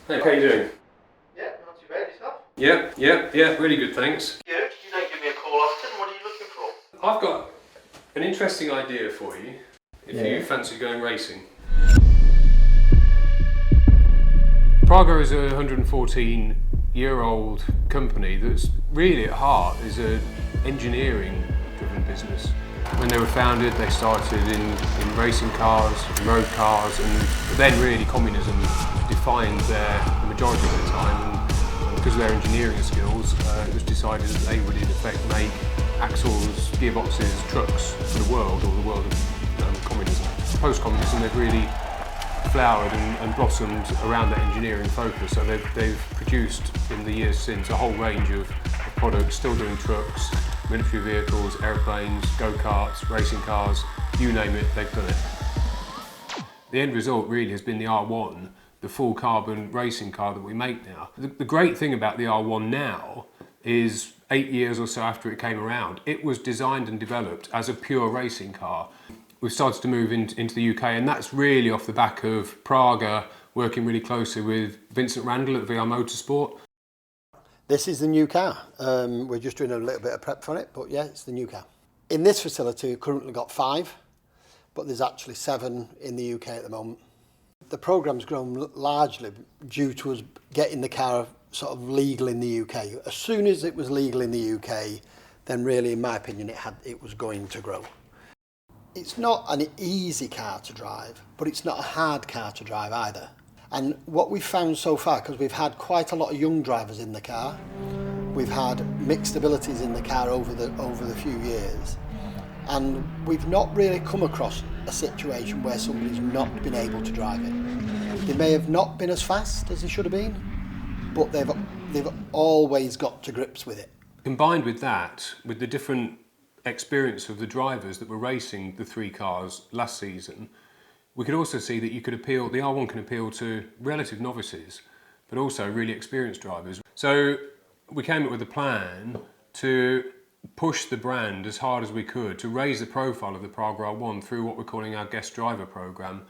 Hey, how you doing? Yeah, not too bad. Yourself? Yeah, really good, thanks. Good. You don't give me a call often. What are you looking for? I've got an interesting idea for you, if you fancy going racing. Praga is a 114-year-old company that's really at heart is an engineering-driven business. When they were founded, they started in racing cars, road cars, and then really communism defined the majority of their time. And because of their engineering skills, it was decided that they would in effect make axles, gearboxes, trucks for the world, or the world of communism. Post-communism, they've really flowered and blossomed around that engineering focus. So they've produced in the years since a whole range of products, still doing trucks, military vehicles, airplanes, go-karts, racing cars, you name it, they've done it. The end result really has been the R1, the full carbon racing car that we make now. The great thing about the R1 now is 8 years or so after it came around, it was designed and developed as a pure racing car. We've started to move into the UK, and that's really off the back of Praga working really closely with Vincent Randall at VR Motorsport. This is the new car. We're just doing a little bit of prep for it, but yeah, it's the new car. In this facility, we've currently got 5, but there's actually 7 in the UK at the moment. The programme's grown largely due to us getting the car sort of legal in the UK. As soon as it was legal in the UK, then really, in my opinion, it was going to grow. It's not an easy car to drive, but it's not a hard car to drive either. And what we've found so far, because we've had quite a lot of young drivers in the car, we've had mixed abilities in the car over the few years, and we've not really come across a situation where somebody's not been able to drive it. They may have not been as fast as they should have been, but they've always got to grips with it. Combined with that, with the different experience of the drivers that were racing the 3 cars last season, we could also see that the R1 can appeal to relative novices, but also really experienced drivers. So we came up with a plan to push the brand as hard as we could to raise the profile of the Praga R1 through what we're calling our guest driver program.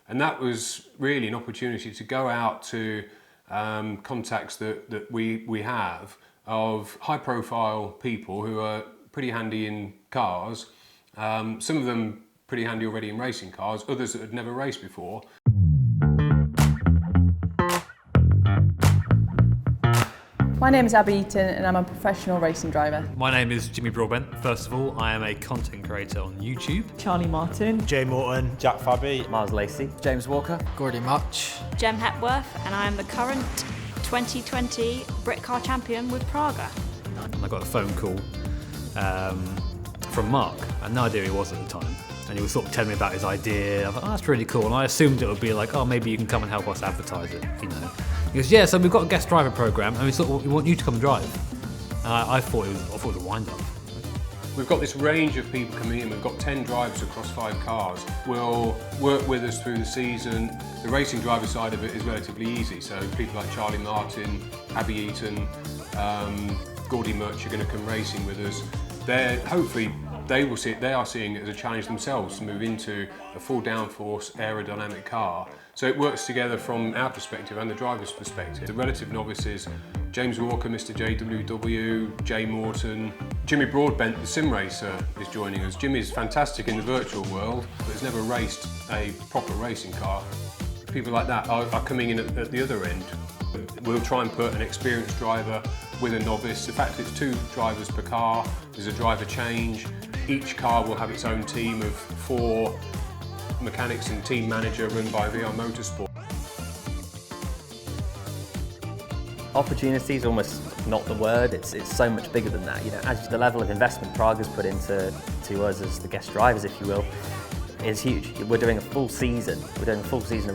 And that was really an opportunity to go out to contacts that we have of high profile people who are pretty handy in cars, some of them pretty handy already in racing cars, others that had never raced before. My name is Abby Eaton and I'm a professional racing driver. My name is Jimmy Broadbent. First of all, I am a content creator on YouTube. Charlie Martin. Jay Morton. Jack Fabby. Miles Lacey. James Walker. Gordy Much. Jem Hepworth, and I am the current 2020 Britcar champion with Praga. I got a phone call from Mark. I had no idea who he was at the time. And he was sort of telling me about his idea. I thought, oh, that's really cool. And I assumed it would be like, oh, maybe you can come and help us advertise it, you know. He goes, yeah, so we've got a guest driver program and we want you to come and drive. And I thought it was a wind-up. We've got this range of people coming in. We've got 10 drivers across 5 cars. Will work with us through the season. The racing driver side of it is relatively easy. So people like Charlie Martin, Abby Eaton, Gordy Much are going to come racing with us. Hopefully they are seeing it as a challenge themselves to move into a full downforce aerodynamic car. So it works together from our perspective and the driver's perspective. The relative novices, James Walker, Mr. JWW, Jay Morton, Jimmy Broadbent, the sim racer, is joining us. Jimmy's fantastic in the virtual world, but has never raced a proper racing car. People like that are coming in at the other end. We'll try and put an experienced driver with a novice. The fact it's 2 drivers per car, there's a driver change. Each car will have its own team of 4 mechanics and team manager run by VR Motorsport. Opportunity is almost not the word, it's so much bigger than that. You know, as the level of investment Praga's put into us as the guest drivers, if you will, is huge. We're doing a full season of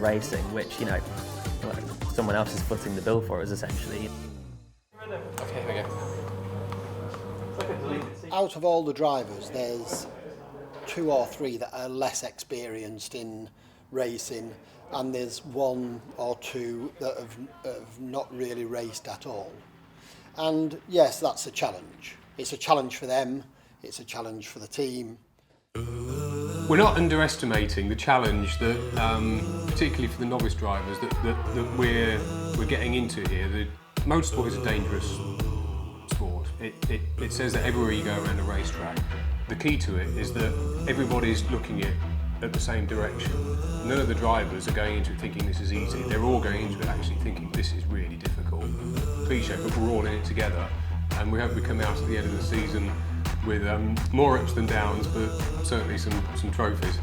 racing, which, you know, someone else is footing the bill for us essentially. Okay, here we go. Out of all the drivers, there's 2 or 3 that are less experienced in racing, and there's 1 or 2 that have not really raced at all. And yes, that's a challenge. It's a challenge for them, it's a challenge for the team. We're not underestimating the challenge that, particularly for the novice drivers, that we're getting into here. Motorsport is a dangerous sport. It says that everywhere you go around a racetrack, the key to it is that everybody's looking at the same direction. None of the drivers are going into it thinking this is easy. They're all going into it actually thinking this is really difficult. Cliche, but we're all in it together, and we hope we come out at the end of the season with more ups than downs, but certainly some trophies.